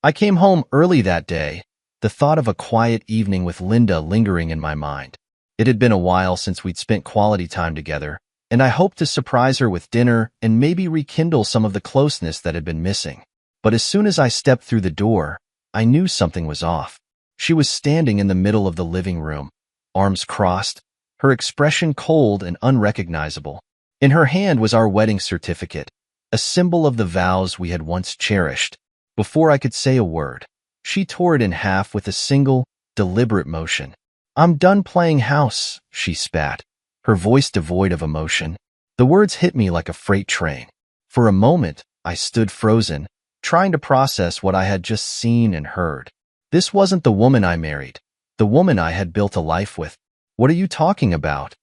I came home early that day, the thought of a quiet evening with Linda lingering in my mind. It had been a while since we'd spent quality time together, and I hoped to surprise her with dinner and maybe rekindle some of the closeness that had been missing. But as soon as I stepped through the door, I knew something was off. She was standing in the middle of the living room, arms crossed, her expression cold and unrecognizable. In her hand was our wedding certificate, a symbol of the vows we had once cherished. Before I could say a word, she tore it in half with a single, deliberate motion. "I'm done playing house," she spat, her voice devoid of emotion. The words hit me like a freight train. For a moment, I stood frozen, trying to process what I had just seen and heard. This wasn't the woman I married, the woman I had built a life with. "What are you talking about?"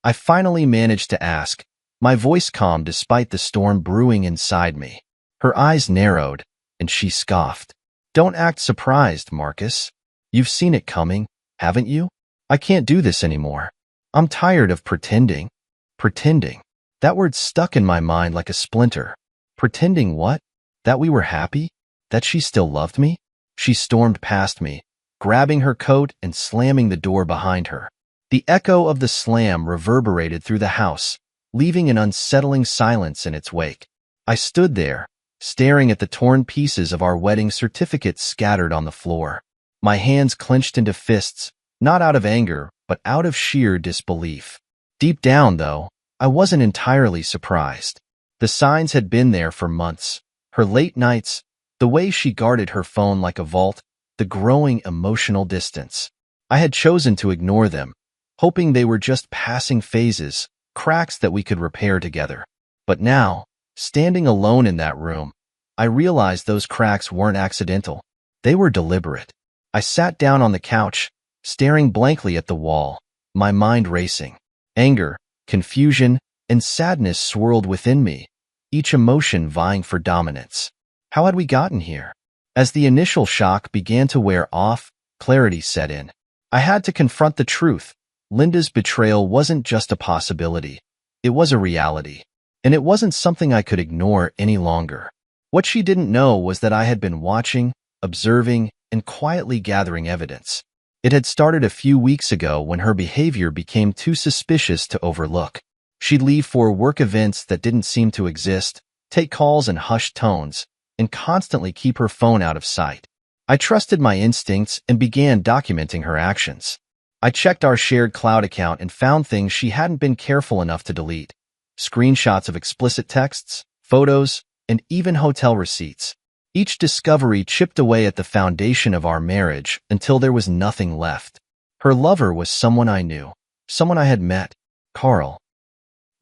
I finally managed to ask, my voice calm despite the storm brewing inside me. Her eyes narrowed, and she scoffed. "Don't act surprised, Marcus. You've seen it coming, haven't you? I can't do this anymore. I'm tired of pretending." Pretending. That word stuck in my mind like a splinter. Pretending what? That we were happy? That she still loved me? She stormed past me, grabbing her coat and slamming the door behind her. The echo of the slam reverberated through the house, leaving an unsettling silence in its wake. I stood there, staring at the torn pieces of our wedding certificate scattered on the floor. My hands clenched into fists, not out of anger, but out of sheer disbelief. Deep down, though, I wasn't entirely surprised. The signs had been there for months. Her late nights, the way she guarded her phone like a vault, the growing emotional distance. I had chosen to ignore them, hoping they were just passing phases, cracks that we could repair together. But now, standing alone in that room, I realized those cracks weren't accidental. They were deliberate. I sat down on the couch, staring blankly at the wall, my mind racing. Anger, confusion, and sadness swirled within me, each emotion vying for dominance. How had we gotten here? As the initial shock began to wear off, clarity set in. I had to confront the truth. Linda's betrayal wasn't just a possibility. It was a reality. And it wasn't something I could ignore any longer. What she didn't know was that I had been watching, observing, and quietly gathering evidence. It had started a few weeks ago when her behavior became too suspicious to overlook. She'd leave for work events that didn't seem to exist, take calls in hushed tones, and constantly keep her phone out of sight. I trusted my instincts and began documenting her actions. I checked our shared cloud account and found things she hadn't been careful enough to delete. Screenshots of explicit texts, photos, and even hotel receipts. Each discovery chipped away at the foundation of our marriage until there was nothing left. Her lover was someone I knew, someone I had met, Carl.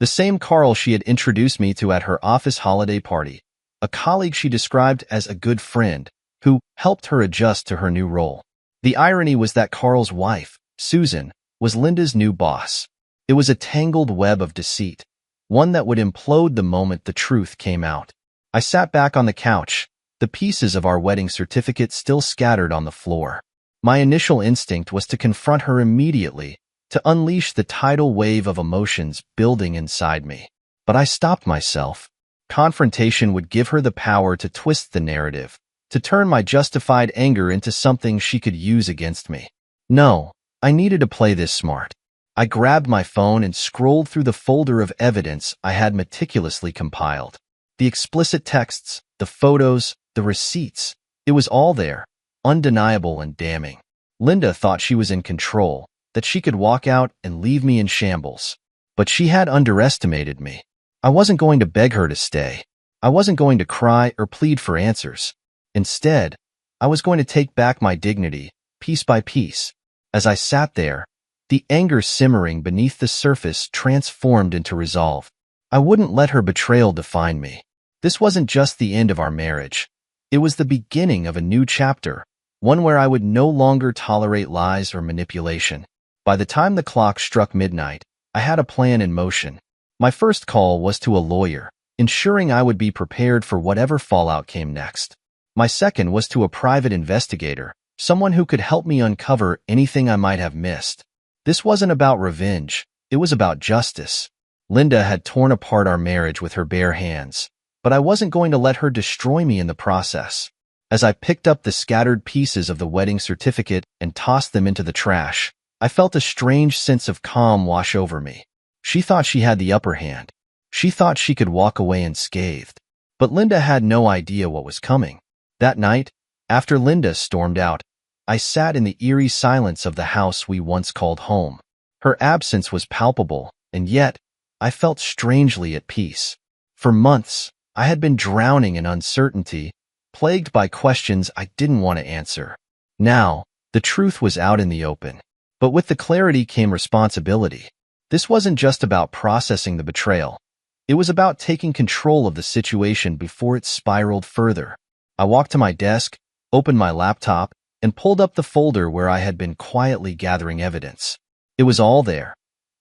The same Carl she had introduced me to at her office holiday party, a colleague she described as a good friend who helped her adjust to her new role. The irony was that Carl's wife, Susan, was Linda's new boss. It was a tangled web of deceit, one that would implode the moment the truth came out. I sat back on the couch, the pieces of our wedding certificate still scattered on the floor. My initial instinct was to confront her immediately, to unleash the tidal wave of emotions building inside me. But I stopped myself. Confrontation would give her the power to twist the narrative, to turn my justified anger into something she could use against me. No, I needed to play this smart. I grabbed my phone and scrolled through the folder of evidence I had meticulously compiled. The explicit texts, the photos, the receipts. It was all there, undeniable and damning. Linda thought she was in control, that she could walk out and leave me in shambles. But she had underestimated me. I wasn't going to beg her to stay. I wasn't going to cry or plead for answers. Instead, I was going to take back my dignity, piece by piece. As I sat there, the anger simmering beneath the surface transformed into resolve. I wouldn't let her betrayal define me. This wasn't just the end of our marriage. It was the beginning of a new chapter, one where I would no longer tolerate lies or manipulation. By the time the clock struck midnight, I had a plan in motion. My first call was to a lawyer, ensuring I would be prepared for whatever fallout came next. My second was to a private investigator, someone who could help me uncover anything I might have missed. This wasn't about revenge, it was about justice. Linda had torn apart our marriage with her bare hands, but I wasn't going to let her destroy me in the process. As I picked up the scattered pieces of the wedding certificate and tossed them into the trash, I felt a strange sense of calm wash over me. She thought she had the upper hand. She thought she could walk away unscathed. But Linda had no idea what was coming. That night, after Linda stormed out, I sat in the eerie silence of the house we once called home. Her absence was palpable, and yet, I felt strangely at peace. For months, I had been drowning in uncertainty, plagued by questions I didn't want to answer. Now, the truth was out in the open. But with the clarity came responsibility. This wasn't just about processing the betrayal. It was about taking control of the situation before it spiraled further. I walked to my desk, opened my laptop, and pulled up the folder where I had been quietly gathering evidence. It was all there.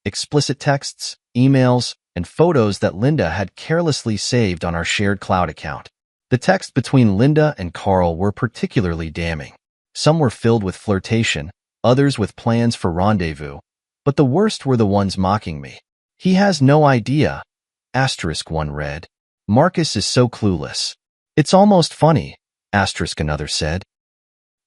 Explicit texts, emails, and photos that Linda had carelessly saved on our shared cloud account. The texts between Linda and Carl were particularly damning. Some were filled with flirtation, others with plans for rendezvous, but the worst were the ones mocking me. "He has no idea," one read. "Marcus is so clueless. It's almost funny," another said.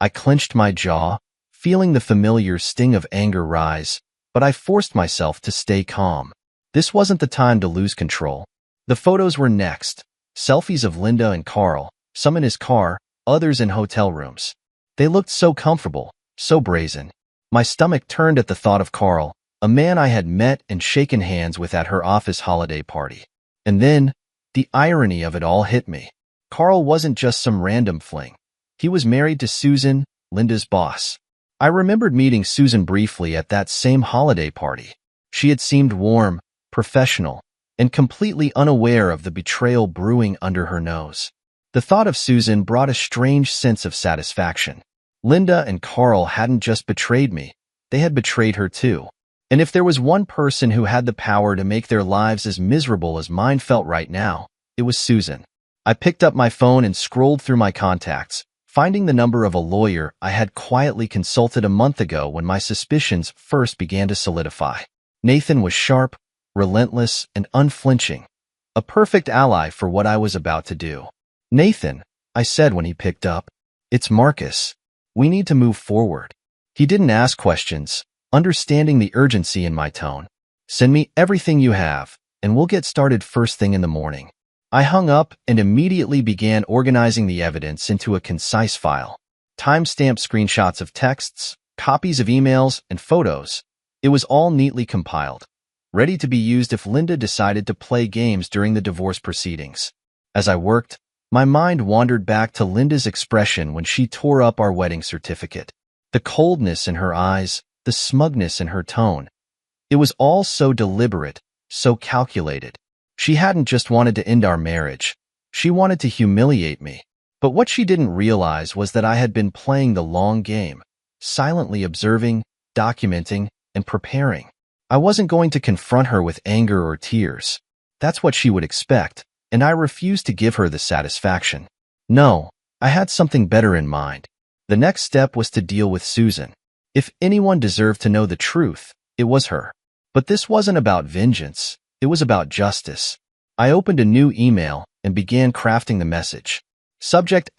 I clenched my jaw, feeling the familiar sting of anger rise, but I forced myself to stay calm. This wasn't the time to lose control. The photos were next. Selfies of Linda and Carl, some in his car, others in hotel rooms. They looked so comfortable, so brazen. My stomach turned at the thought of Carl, a man I had met and shaken hands with at her office holiday party. And then, the irony of it all hit me. Carl wasn't just some random fling. He was married to Susan, Linda's boss. I remembered meeting Susan briefly at that same holiday party. She had seemed warm, professional, and completely unaware of the betrayal brewing under her nose. The thought of Susan brought a strange sense of satisfaction. Linda and Carl hadn't just betrayed me, they had betrayed her too. And if there was one person who had the power to make their lives as miserable as mine felt right now, it was Susan. I picked up my phone and scrolled through my contacts, finding the number of a lawyer I had quietly consulted a month ago when my suspicions first began to solidify. Nathan was sharp, relentless, and unflinching, a perfect ally for what I was about to do. "Nathan," I said when he picked up, "it's Marcus. We need to move forward." He didn't ask questions, understanding the urgency in my tone. "Send me everything you have, and we'll get started first thing in the morning." I hung up and immediately began organizing the evidence into a concise file. Timestamped screenshots of texts, copies of emails, and photos. It was all neatly compiled, ready to be used if Linda decided to play games during the divorce proceedings. As I worked, my mind wandered back to Linda's expression when she tore up our wedding certificate. The coldness in her eyes, the smugness in her tone. It was all so deliberate, so calculated. She hadn't just wanted to end our marriage. She wanted to humiliate me. But what she didn't realize was that I had been playing the long game, silently observing, documenting, and preparing. I wasn't going to confront her with anger or tears. That's what she would expect, and I refused to give her the satisfaction. No, I had something better in mind. The next step was to deal with Susan. If anyone deserved to know the truth, it was her. But this wasn't about vengeance. It was about justice. I opened a new email and began crafting the message. Subject ***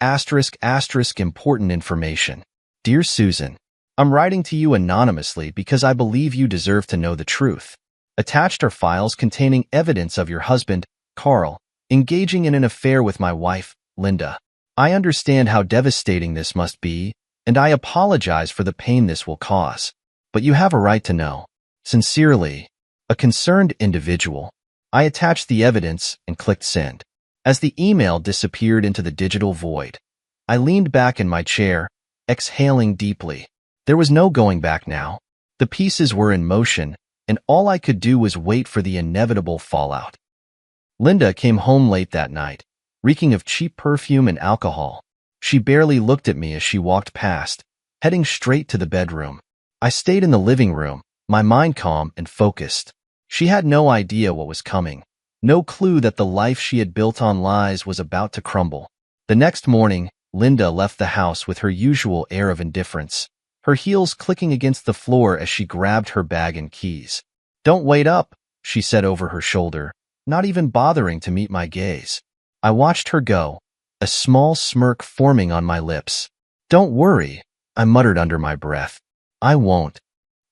important information. Dear Susan, I'm writing to you anonymously because I believe you deserve to know the truth. Attached are files containing evidence of your husband, Carl, engaging in an affair with my wife, Linda. I understand how devastating this must be, and I apologize for the pain this will cause. But you have a right to know. Sincerely, a concerned individual. I attached the evidence and clicked send. As the email disappeared into the digital void, I leaned back in my chair, exhaling deeply. There was no going back now. The pieces were in motion, and all I could do was wait for the inevitable fallout. Linda came home late that night, reeking of cheap perfume and alcohol. She barely looked at me as she walked past, heading straight to the bedroom. I stayed in the living room, my mind calm and focused. She had no idea what was coming, no clue that the life she had built on lies was about to crumble. The next morning, Linda left the house with her usual air of indifference, her heels clicking against the floor as she grabbed her bag and keys. "Don't wait up," she said over her shoulder, not even bothering to meet my gaze. I watched her go, a small smirk forming on my lips. "Don't worry," I muttered under my breath. "I won't."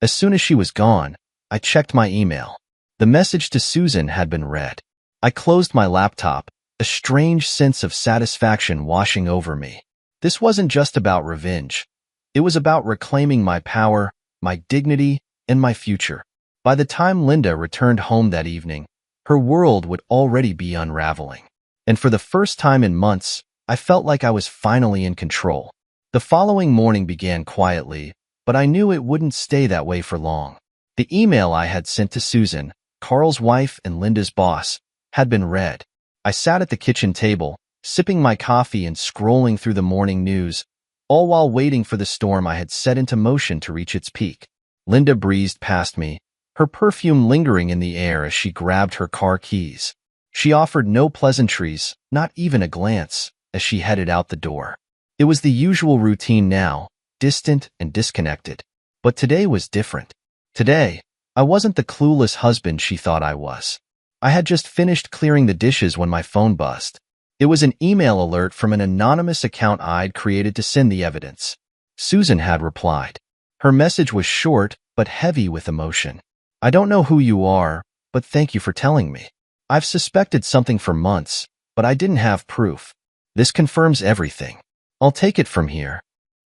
As soon as she was gone, I checked my email. The message to Susan had been read. I closed my laptop, a strange sense of satisfaction washing over me. This wasn't just about revenge. It was about reclaiming my power, my dignity, and my future. By the time Linda returned home that evening, her world would already be unraveling. And for the first time in months, I felt like I was finally in control. The following morning began quietly, but I knew it wouldn't stay that way for long. The email I had sent to Susan, Carl's wife and Linda's boss, had been read. I sat at the kitchen table, sipping my coffee and scrolling through the morning news, all while waiting for the storm I had set into motion to reach its peak. Linda breezed past me, her perfume lingering in the air as she grabbed her car keys. She offered no pleasantries, not even a glance, as she headed out the door. It was the usual routine now, distant and disconnected. But today was different. Today, I wasn't the clueless husband she thought I was. I had just finished clearing the dishes when my phone buzzed. It was an email alert from an anonymous account I'd created to send the evidence. Susan had replied. Her message was short, but heavy with emotion. "I don't know who you are, but thank you for telling me. I've suspected something for months, but I didn't have proof. This confirms everything. I'll take it from here."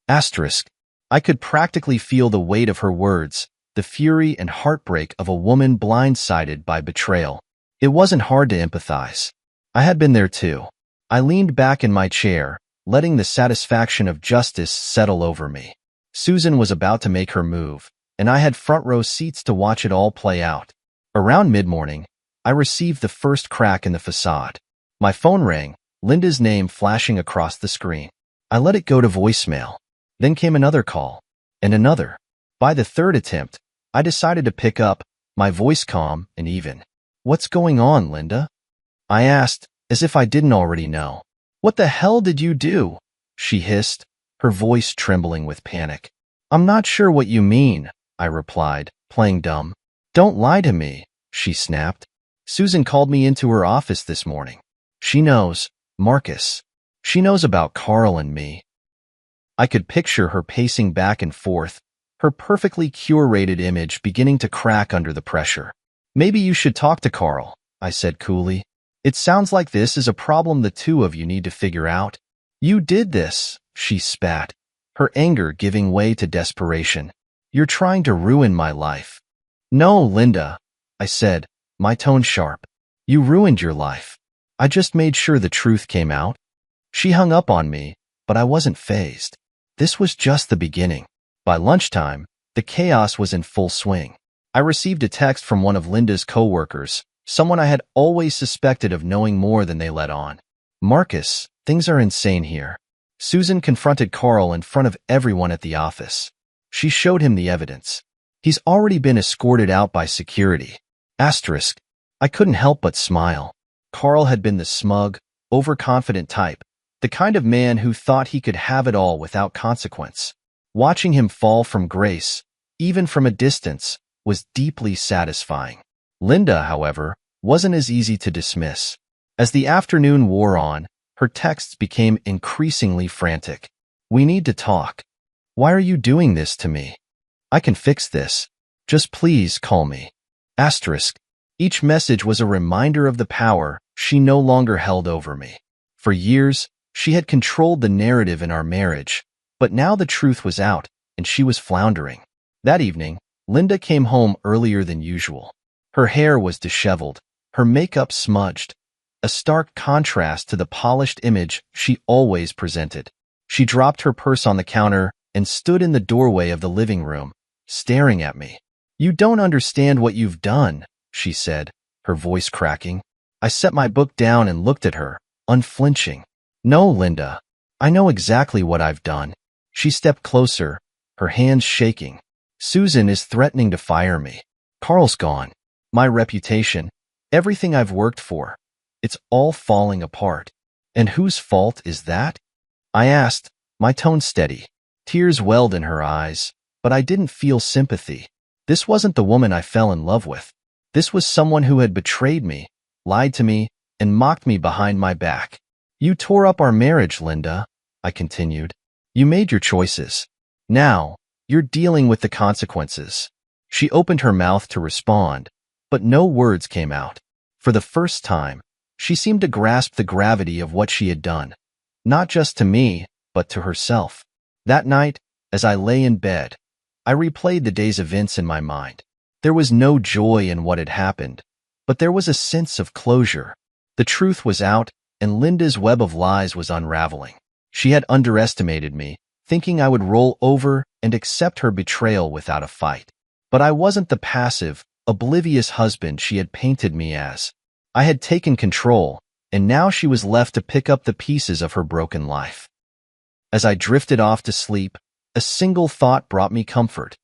Asterisk. I could practically feel the weight of her words, the fury and heartbreak of a woman blindsided by betrayal. It wasn't hard to empathize. I had been there too. I leaned back in my chair, letting the satisfaction of justice settle over me. Susan was about to make her move, and I had front-row seats to watch it all play out. Around mid-morning, I received the first crack in the facade. My phone rang, Linda's name flashing across the screen. I let it go to voicemail. Then came another call, and another. By the third attempt, I decided to pick up, my voice calm and even. "What's going on, Linda?" I asked, as if I didn't already know. "What the hell did you do?" she hissed, her voice trembling with panic. "I'm not sure what you mean," I replied, playing dumb. "Don't lie to me," she snapped. "Susan called me into her office this morning. She knows, Marcus. She knows about Carl and me." I could picture her pacing back and forth, her perfectly curated image beginning to crack under the pressure. "Maybe you should talk to Carl," I said coolly. "It sounds like this is a problem the two of you need to figure out." "You did this," she spat, her anger giving way to desperation. "You're trying to ruin my life." "No, Linda," I said, my tone sharp. "You ruined your life. I just made sure the truth came out." She hung up on me, but I wasn't fazed. This was just the beginning. By lunchtime, the chaos was in full swing. I received a text from one of Linda's coworkers, someone I had always suspected of knowing more than they let on. "Marcus, things are insane here." Susan confronted Carl in front of everyone at the office. She showed him the evidence. "He's already been escorted out by security." Asterisk. I couldn't help but smile. Carl had been the smug, overconfident type, the kind of man who thought he could have it all without consequence. Watching him fall from grace, even from a distance, was deeply satisfying. Linda, however, wasn't as easy to dismiss. As the afternoon wore on, her texts became increasingly frantic. "We need to talk. Why are you doing this to me? I can fix this. Just please call me." Asterisk. Each message was a reminder of the power she no longer held over me. For years, she had controlled the narrative in our marriage, but now the truth was out, and she was floundering. That evening, Linda came home earlier than usual. Her hair was disheveled, her makeup smudged, a stark contrast to the polished image she always presented. She dropped her purse on the counter and stood in the doorway of the living room, staring at me. "You don't understand what you've done," she said, her voice cracking. I set my book down and looked at her, unflinching. "No, Linda, I know exactly what I've done." She stepped closer, her hands shaking. "Susan is threatening to fire me. Carl's gone. My reputation, everything I've worked for, it's all falling apart. And whose fault is that?" I asked, my tone steady. Tears welled in her eyes, but I didn't feel sympathy. This wasn't the woman I fell in love with. This was someone who had betrayed me, lied to me, and mocked me behind my back. You tore up our marriage, Linda, I continued. You made your choices. Now, you're dealing with the consequences. She opened her mouth to respond, but no words came out. For the first time, she seemed to grasp the gravity of what she had done, not just to me, but to herself. That night, as I lay in bed, I replayed the day's events in my mind. There was no joy in what had happened, but there was a sense of closure. The truth was out, and Linda's web of lies was unraveling. She had underestimated me, thinking I would roll over and accept her betrayal without a fight. But I wasn't the passive, oblivious husband she had painted me as. I had taken control, and now she was left to pick up the pieces of her broken life. As I drifted off to sleep, a single thought brought me comfort.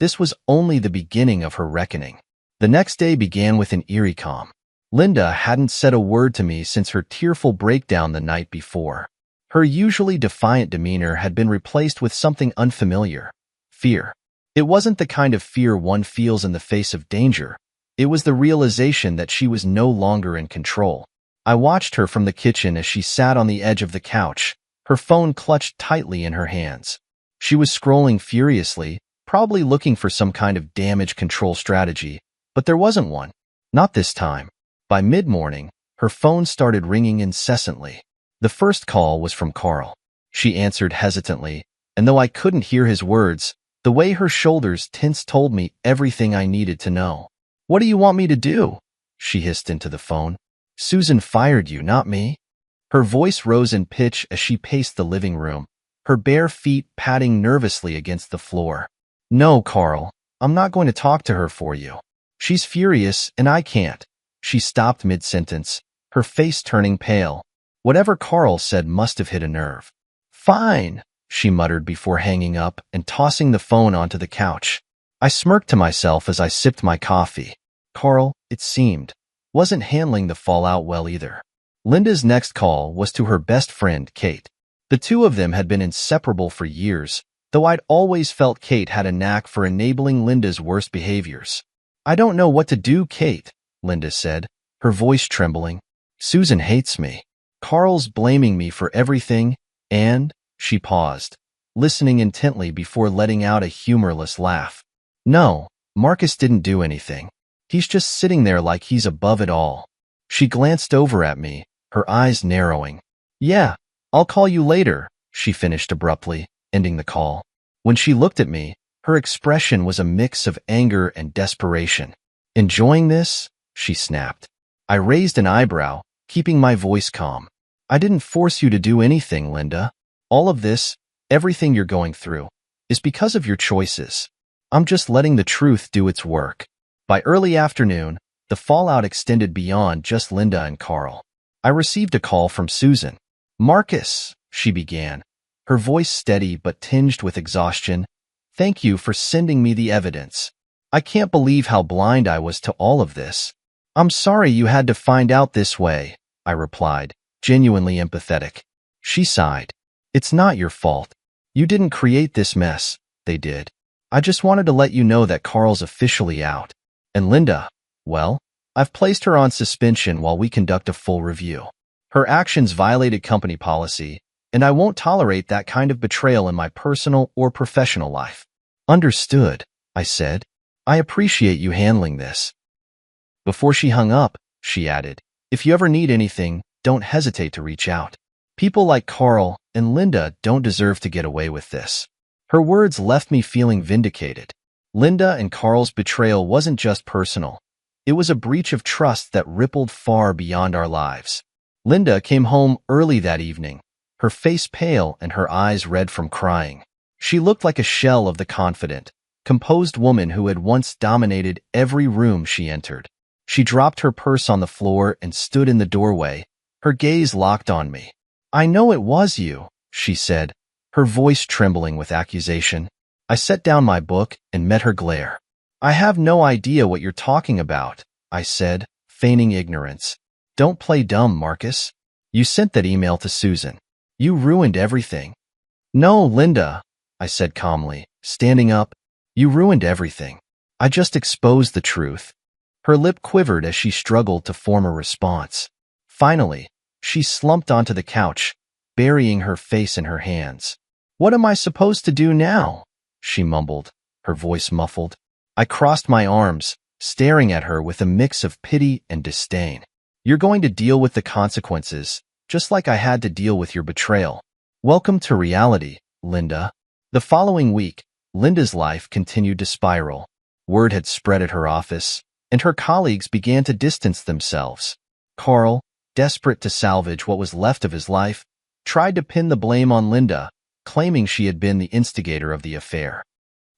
This was only the beginning of her reckoning. The next day began with an eerie calm. Linda hadn't said a word to me since her tearful breakdown the night before. Her usually defiant demeanor had been replaced with something unfamiliar: fear. It wasn't the kind of fear one feels in the face of danger. It was the realization that she was no longer in control. I watched her from the kitchen as she sat on the edge of the couch, her phone clutched tightly in her hands. She was scrolling furiously, probably looking for some kind of damage control strategy, but there wasn't one. Not this time. By mid-morning, her phone started ringing incessantly. The first call was from Carl. She answered hesitantly, and though I couldn't hear his words, the way her shoulders tensed told me everything I needed to know. "What do you want me to do?" she hissed into the phone. "Susan fired you, not me." Her voice rose in pitch as she paced the living room, her bare feet patting nervously against the floor. "No, Carl, I'm not going to talk to her for you. She's furious, and I can't." She stopped mid-sentence, her face turning pale. Whatever Carl said must have hit a nerve. "Fine," she muttered before hanging up and tossing the phone onto the couch. I smirked to myself as I sipped my coffee. Carl, it seemed, wasn't handling the fallout well either. Linda's next call was to her best friend, Kate. The two of them had been inseparable for years, though I'd always felt Kate had a knack for enabling Linda's worst behaviors. "I don't know what to do, Kate," Linda said, her voice trembling. "Susan hates me. Carl's blaming me for everything, and—" she paused, listening intently before letting out a humorless laugh. "No, Marcus didn't do anything. He's just sitting there like he's above it all." She glanced over at me, her eyes narrowing. "Yeah, I'll call you later," she finished abruptly, ending the call. When she looked at me, her expression was a mix of anger and desperation. "Enjoying this?" she snapped. I raised an eyebrow, keeping my voice calm. "I didn't force you to do anything, Linda. All of this, everything you're going through, is because of your choices. I'm just letting the truth do its work." By early afternoon, the fallout extended beyond just Linda and Carl. I received a call from Susan. "Marcus," she began, her voice steady but tinged with exhaustion, "thank you for sending me the evidence. I can't believe how blind I was to all of this." "I'm sorry you had to find out this way," I replied, genuinely empathetic. She sighed. "It's not your fault. You didn't create this mess. They did. I just wanted to let you know that Carl's officially out. And Linda, well, I've placed her on suspension while we conduct a full review. Her actions violated company policy, and I won't tolerate that kind of betrayal in my personal or professional life." "Understood," I said. "I appreciate you handling this." Before she hung up, she added, "If you ever need anything, don't hesitate to reach out. People like Carl and Linda don't deserve to get away with this." Her words left me feeling vindicated. Linda and Carl's betrayal wasn't just personal. It was a breach of trust that rippled far beyond our lives. Linda came home early that evening, her face pale and her eyes red from crying. She looked like a shell of the confident, composed woman who had once dominated every room she entered. She dropped her purse on the floor and stood in the doorway, her gaze locked on me. "I know it was you," she said, her voice trembling with accusation. I set down my book and met her glare. "I have no idea what you're talking about," I said, feigning ignorance. "Don't play dumb, Marcus. You sent that email to Susan. You ruined everything." "No, Linda," I said calmly, standing up. "You ruined everything. I just exposed the truth." Her lip quivered as she struggled to form a response. Finally, She slumped onto the couch, burying her face in her hands. "What am I supposed to do now?" she mumbled, her voice muffled. I crossed my arms, staring at her with a mix of pity and disdain. "You're going to deal with the consequences, just like I had to deal with your betrayal. Welcome to reality, Linda." The following week, Linda's life continued to spiral. Word had spread at her office, and her colleagues began to distance themselves. Carl, desperate to salvage what was left of his life, tried to pin the blame on Linda, claiming she had been the instigator of the affair.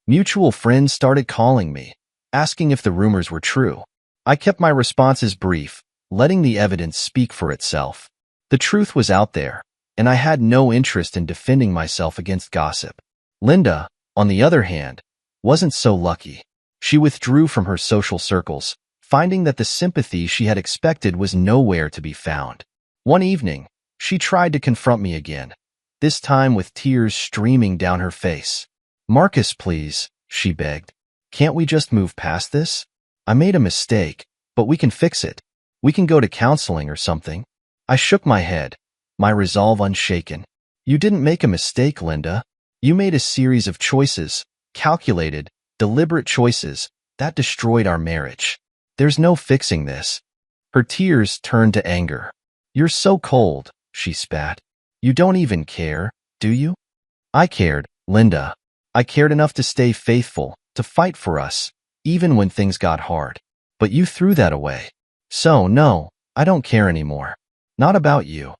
Mutual friends started calling me, asking if the rumors were true. I kept my responses brief, letting the evidence speak for itself. The truth was out there, and I had no interest in defending myself against gossip. Linda, on the other hand, wasn't so lucky. She withdrew from her social circles, finding that the sympathy she had expected was nowhere to be found. One evening, she tried to confront me again, this time with tears streaming down her face. "Marcus, please," she begged. "Can't we just move past this? I made a mistake, but we can fix it. We can go to counseling or something." I shook my head, my resolve unshaken. "You didn't make a mistake, Linda. You made a series of choices, calculated, deliberate choices, that destroyed our marriage. There's no fixing this." Her tears turned to anger. "You're so cold," she spat. "You don't even care, do you?" I cared, Linda. I cared enough to stay faithful, to fight for us, even when things got hard. But you threw that away. So, no, I don't care anymore. Not about you."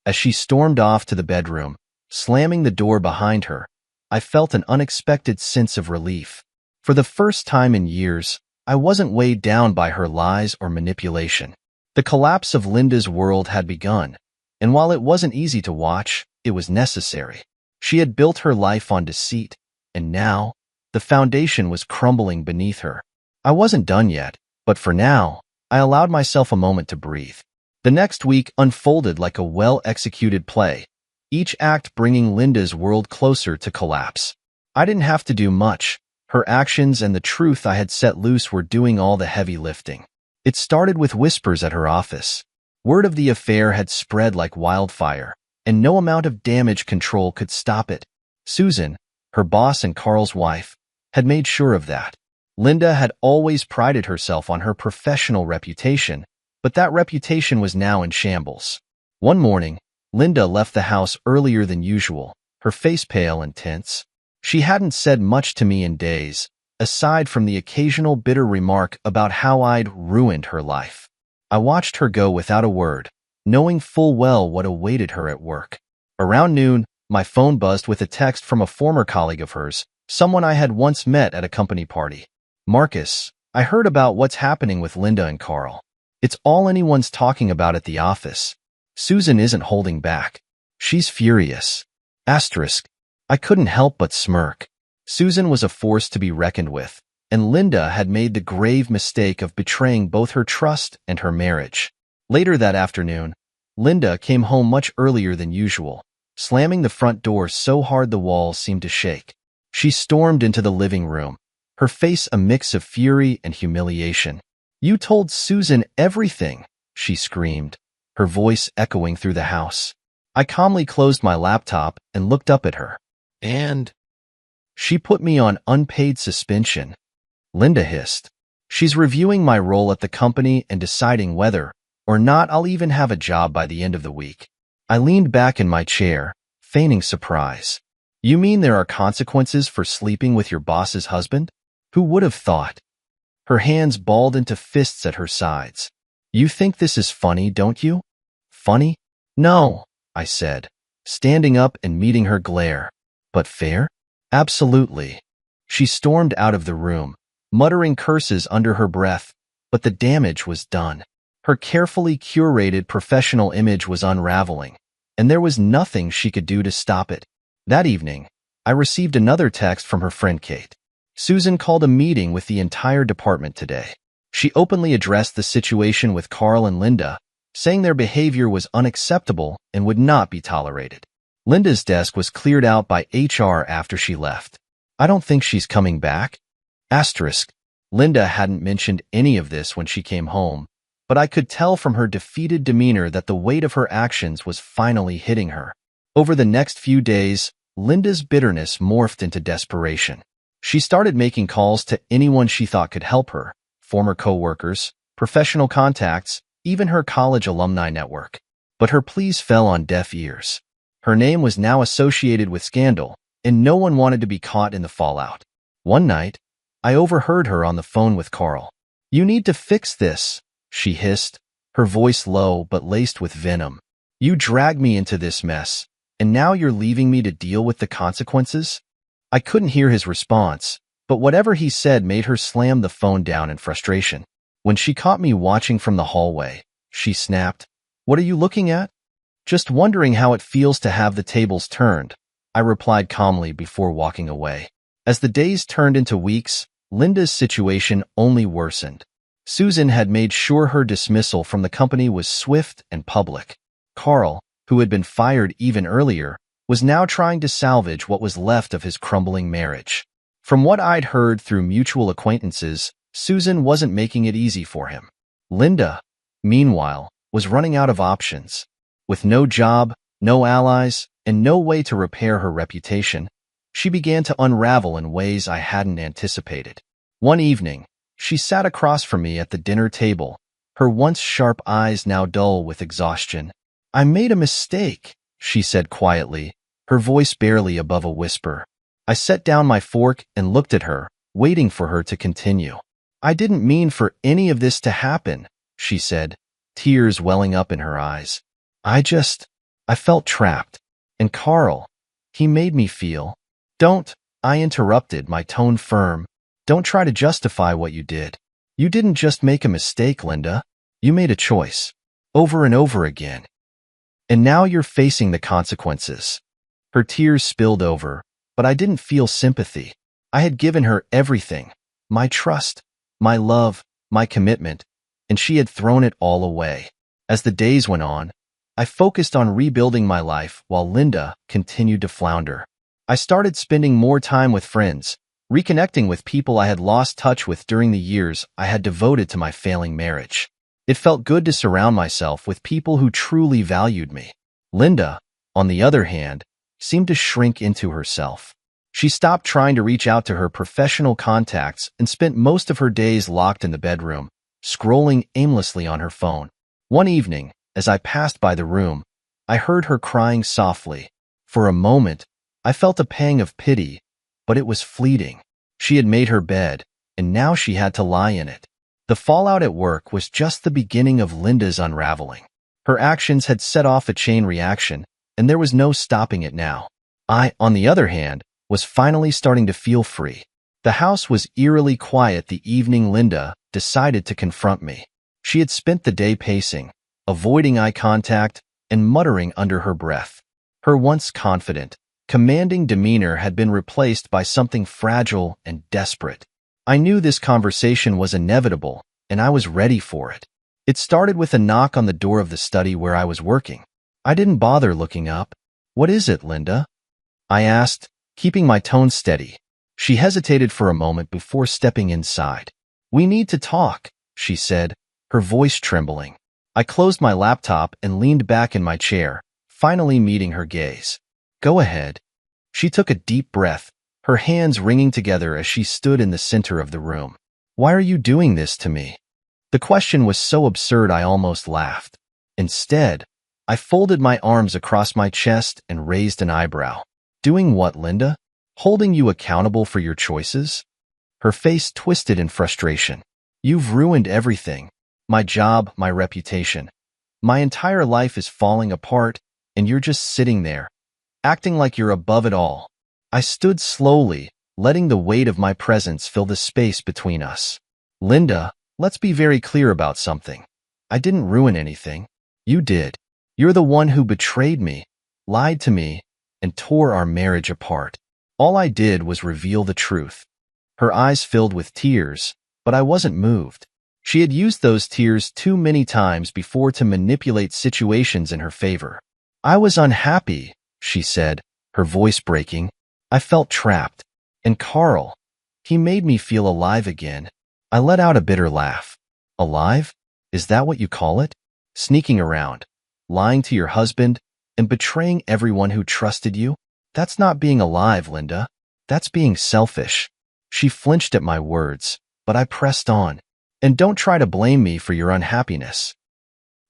As she stormed off to the bedroom, slamming the door behind her, I felt an unexpected sense of relief. For the first time in years, I wasn't weighed down by her lies or manipulation. The collapse of Linda's world had begun, and while it wasn't easy to watch, it was necessary. She had built her life on deceit, and now, the foundation was crumbling beneath her. I wasn't done yet, but for now, I allowed myself a moment to breathe. The next week unfolded like a well-executed play, each act bringing Linda's world closer to collapse. I didn't have to do much. Her actions and the truth I had set loose were doing all the heavy lifting. It started with whispers at her office. Word of the affair had spread like wildfire, and no amount of damage control could stop it. Susan, her boss and Carl's wife, had made sure of that. Linda had always prided herself on her professional reputation, but that reputation was now in shambles. One morning, Linda left the house earlier than usual, her face pale and tense. She hadn't said much to me in days, aside from the occasional bitter remark about how I'd ruined her life. I watched her go without a word, knowing full well what awaited her at work. Around noon, my phone buzzed with a text from a former colleague of hers, someone I had once met at a company party. "Marcus, I heard about what's happening with Linda and Carl. It's all anyone's talking about at the office. Susan isn't holding back. She's furious." Asterisk. I couldn't help but smirk. Susan was a force to be reckoned with, and Linda had made the grave mistake of betraying both her trust and her marriage. Later that afternoon, Linda came home much earlier than usual, slamming the front door so hard the walls seemed to shake. She stormed into the living room, her face a mix of fury and humiliation. "You told Susan everything," she screamed, her voice echoing through the house. I calmly closed my laptop and looked up at her. "And?" "She put me on unpaid suspension," Linda hissed. "She's reviewing my role at the company and deciding whether or not I'll even have a job by the end of the week." I leaned back in my chair, feigning surprise. "You mean there are consequences for sleeping with your boss's husband? Who would have thought?" Her hands balled into fists at her sides. "You think this is funny, don't you?" "Funny? No," I said, standing up and meeting her glare. "But fair? Absolutely." She stormed out of the room, muttering curses under her breath, but the damage was done. Her carefully curated professional image was unraveling, and there was nothing she could do to stop it. That evening, I received another text from her friend Kate. "Susan called a meeting with the entire department today. She openly addressed the situation with Carl and Linda, saying their behavior was unacceptable and would not be tolerated. Linda's desk was cleared out by HR after she left. I don't think she's coming back." Asterisk. Linda hadn't mentioned any of this when she came home, but I could tell from her defeated demeanor that the weight of her actions was finally hitting her. Over the next few days, Linda's bitterness morphed into desperation. She started making calls to anyone she thought could help her, former coworkers, professional contacts, even her college alumni network. But her pleas fell on deaf ears. Her name was now associated with scandal, and no one wanted to be caught in the fallout. One night, I overheard her on the phone with Carl. "You need to fix this," she hissed, her voice low but laced with venom. "You dragged me into this mess, and now you're leaving me to deal with the consequences?" I couldn't hear his response, but whatever he said made her slam the phone down in frustration. When she caught me watching from the hallway, she snapped, "What are you looking at?" "Just wondering how it feels to have the tables turned," I replied calmly before walking away. As the days turned into weeks, Linda's situation only worsened. Susan had made sure her dismissal from the company was swift and public. Carl, who had been fired even earlier, was now trying to salvage what was left of his crumbling marriage. From what I'd heard through mutual acquaintances, Susan wasn't making it easy for him. Linda, meanwhile, was running out of options. With no job, no allies, and no way to repair her reputation, she began to unravel in ways I hadn't anticipated. One evening, she sat across from me at the dinner table, her once sharp eyes now dull with exhaustion. "I made a mistake," she said quietly, her voice barely above a whisper. I set down my fork and looked at her, waiting for her to continue. "I didn't mean for any of this to happen," she said, tears welling up in her eyes. I felt trapped. And Carl, he made me feel." "Don't," I interrupted, my tone firm. "Don't try to justify what you did. You didn't just make a mistake, Linda. You made a choice. Over and over again. And now you're facing the consequences." Her tears spilled over, but I didn't feel sympathy. I had given her everything, my trust, my love, my commitment, and she had thrown it all away. As the days went on, I focused on rebuilding my life while Linda continued to flounder. I started spending more time with friends, reconnecting with people I had lost touch with during the years I had devoted to my failing marriage. It felt good to surround myself with people who truly valued me. Linda, on the other hand, seemed to shrink into herself. She stopped trying to reach out to her professional contacts and spent most of her days locked in the bedroom, scrolling aimlessly on her phone. One evening, as I passed by the room, I heard her crying softly. For a moment, I felt a pang of pity, but it was fleeting. She had made her bed, and now she had to lie in it. The fallout at work was just the beginning of Linda's unraveling. Her actions had set off a chain reaction, and there was no stopping it now. I, on the other hand, was finally starting to feel free. The house was eerily quiet the evening Linda decided to confront me. She had spent the day pacing, avoiding eye contact, and muttering under her breath. Her once confident, commanding demeanor had been replaced by something fragile and desperate. I knew this conversation was inevitable, and I was ready for it. It started with a knock on the door of the study where I was working. I didn't bother looking up. "What is it, Linda?" I asked, keeping my tone steady. She hesitated for a moment before stepping inside. "We need to talk," she said, her voice trembling. I closed my laptop and leaned back in my chair, finally meeting her gaze. "Go ahead." She took a deep breath, her hands wringing together as she stood in the center of the room. "Why are you doing this to me?" The question was so absurd I almost laughed. Instead, I folded my arms across my chest and raised an eyebrow. "Doing what, Linda? Holding you accountable for your choices?" Her face twisted in frustration. "You've ruined everything. My job, my reputation. My entire life is falling apart, and you're just sitting there, acting like you're above it all." I stood slowly, letting the weight of my presence fill the space between us. "Linda, let's be very clear about something. I didn't ruin anything. You did. You're the one who betrayed me, lied to me, and tore our marriage apart. All I did was reveal the truth." Her eyes filled with tears, but I wasn't moved. She had used those tears too many times before to manipulate situations in her favor. "I was unhappy," she said, her voice breaking. "I felt trapped. And Carl, he made me feel alive again." I let out a bitter laugh. "Alive? Is that what you call it? Sneaking around, lying to your husband, and betraying everyone who trusted you? That's not being alive, Linda. That's being selfish. She flinched at my words, but I pressed on. And don't try to blame me for your unhappiness.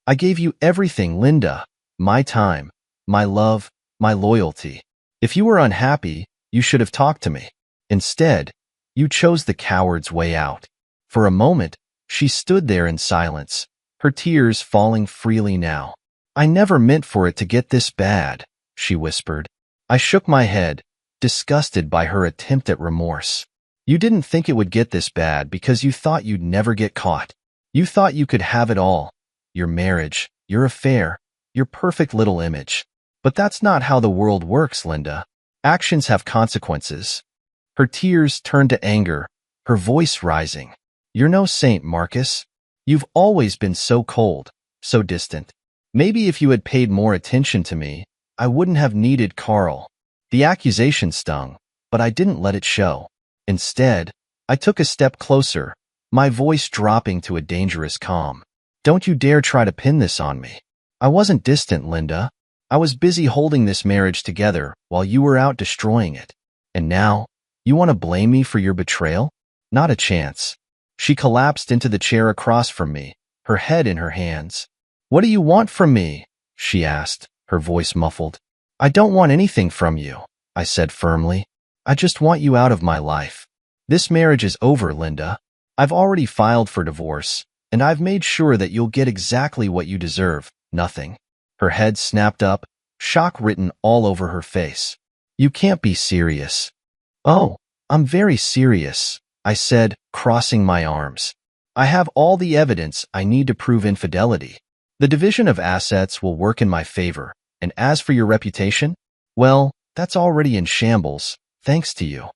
I gave you everything, Linda. My time, my love, my loyalty. If you were unhappy, you should have talked to me. Instead, you chose the coward's way out. For a moment, she stood there in silence, her tears falling freely now. I never meant for it to get this bad, she whispered. I shook my head, disgusted by her attempt at remorse. You didn't think it would get this bad because you thought you'd never get caught. You thought you could have it all. Your marriage, your affair, your perfect little image. But that's not how the world works, Linda. Actions have consequences. Her tears turned to anger, her voice rising. You're no saint, Marcus. You've always been so cold, so distant. Maybe if you had paid more attention to me, I wouldn't have needed Carl. The accusation stung, but I didn't let it show. Instead, I took a step closer, my voice dropping to a dangerous calm. Don't you dare try to pin this on me. I wasn't distant, Linda. I was busy holding this marriage together while you were out destroying it. And now, you want to blame me for your betrayal? Not a chance. She collapsed into the chair across from me, her head in her hands. What do you want from me? She asked, her voice muffled. I don't want anything from you, I said firmly. I just want you out of my life. This marriage is over, Linda. I've already filed for divorce, and I've made sure that you'll get exactly what you deserve, nothing. Her head snapped up, shock written all over her face. You can't be serious. Oh, I'm very serious, I said, crossing my arms. I have all the evidence I need to prove infidelity. The division of assets will work in my favor, and as for your reputation, well, that's already in shambles, thanks to you.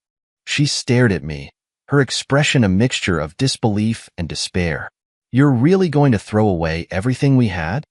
She stared at me, her expression a mixture of disbelief and despair. You're really going to throw away everything we had?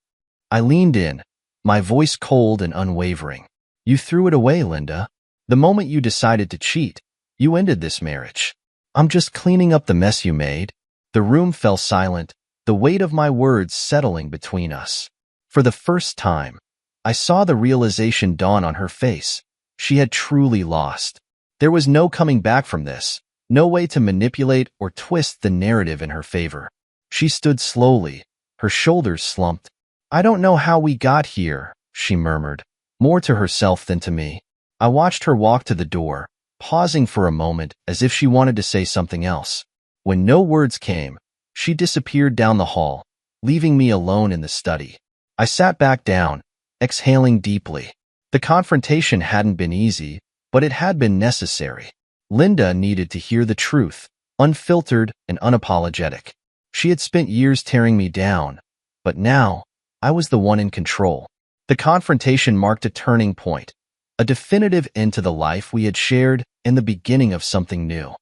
I leaned in, my voice cold and unwavering. You threw it away, Linda. The moment you decided to cheat, you ended this marriage. I'm just cleaning up the mess you made. The room fell silent, the weight of my words settling between us. For the first time, I saw the realization dawn on her face. She had truly lost. There was no coming back from this, no way to manipulate or twist the narrative in her favor. She stood slowly, her shoulders slumped. I don't know how we got here, she murmured, more to herself than to me. I watched her walk to the door, pausing for a moment as if she wanted to say something else. When no words came, she disappeared down the hall, leaving me alone in the study. I sat back down, exhaling deeply. The confrontation hadn't been easy, but it had been necessary. Linda needed to hear the truth, unfiltered and unapologetic. She had spent years tearing me down, but now, I was the one in control. The confrontation marked a turning point, a definitive end to the life we had shared and the beginning of something new.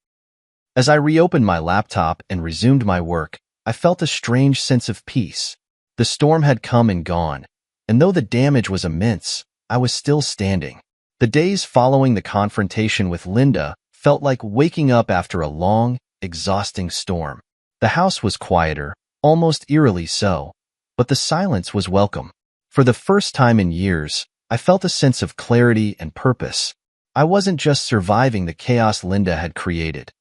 As I reopened my laptop and resumed my work, I felt a strange sense of peace. The storm had come and gone, and though the damage was immense, I was still standing. The days following the confrontation with Linda felt like waking up after a long, exhausting storm. The house was quieter, almost eerily so, but the silence was welcome. For the first time in years, I felt a sense of clarity and purpose. I wasn't just surviving the chaos Linda had created.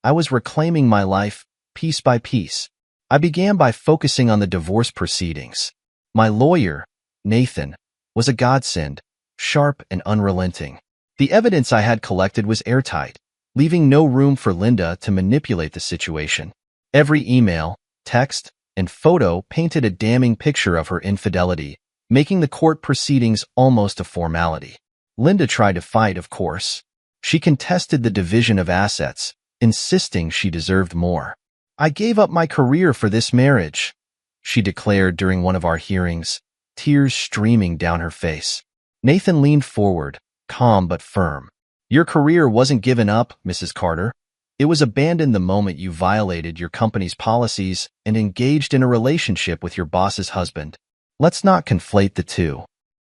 I was reclaiming my life, piece by piece. I began by focusing on the divorce proceedings. My lawyer, Nathan, was a godsend, sharp and unrelenting. The evidence I had collected was airtight, leaving no room for Linda to manipulate the situation. Every email, text, and photo painted a damning picture of her infidelity, making the court proceedings almost a formality. Linda tried to fight, of course. She contested the division of assets, insisting she deserved more. I gave up my career for this marriage, she declared during one of our hearings, tears streaming down her face. Nathan leaned forward, calm but firm. Your career wasn't given up, Mrs. Carter. It was abandoned the moment you violated your company's policies and engaged in a relationship with your boss's husband. Let's not conflate the two.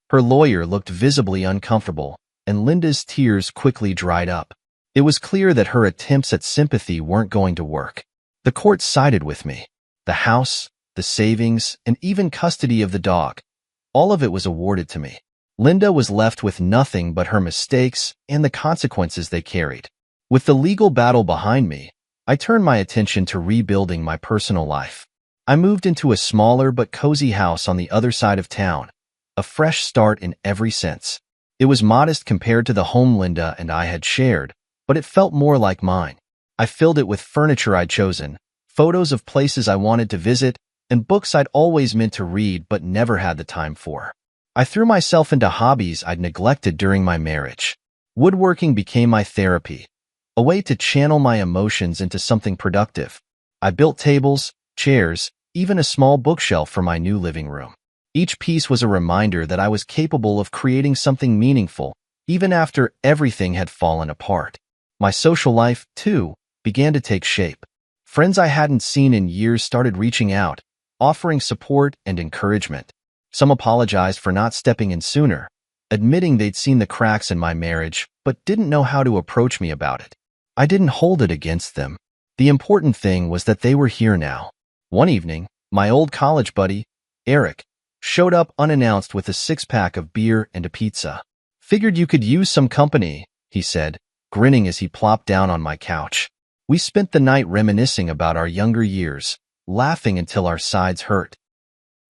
Her lawyer looked visibly uncomfortable, and Linda's tears quickly dried up. It was clear that her attempts at sympathy weren't going to work. The court sided with me. The house, the the savings, and even custody of the dog. All of it was awarded to me. Linda was left with nothing but her mistakes and the consequences they carried. With the legal battle behind me, I turned my attention to rebuilding my personal life. I moved into a smaller but cozy house on the other side of town, a fresh start in every sense. It was modest compared to the home Linda and I had shared, but it felt more like mine. I filled it with furniture I'd chosen, photos of places I wanted to visit, and books I'd always meant to read but never had the time for. I threw myself into hobbies I'd neglected during my marriage. Woodworking became my therapy, a way to channel my emotions into something productive. I built tables, chairs, even a small bookshelf for my new living room. Each piece was a reminder that I was capable of creating something meaningful, even after everything had fallen apart. My social life, too, began to take shape. Friends I hadn't seen in years started reaching out, offering support and encouragement. Some apologized for not stepping in sooner, admitting they'd seen the cracks in my marriage but didn't know how to approach me about it. I didn't hold it against them. The important thing was that they were here now. One evening, my old college buddy, Eric, showed up unannounced with a six-pack of beer and a pizza. "Figured you could use some company," he said, grinning as he plopped down on my couch. We spent the night reminiscing about our younger years, laughing until our sides hurt.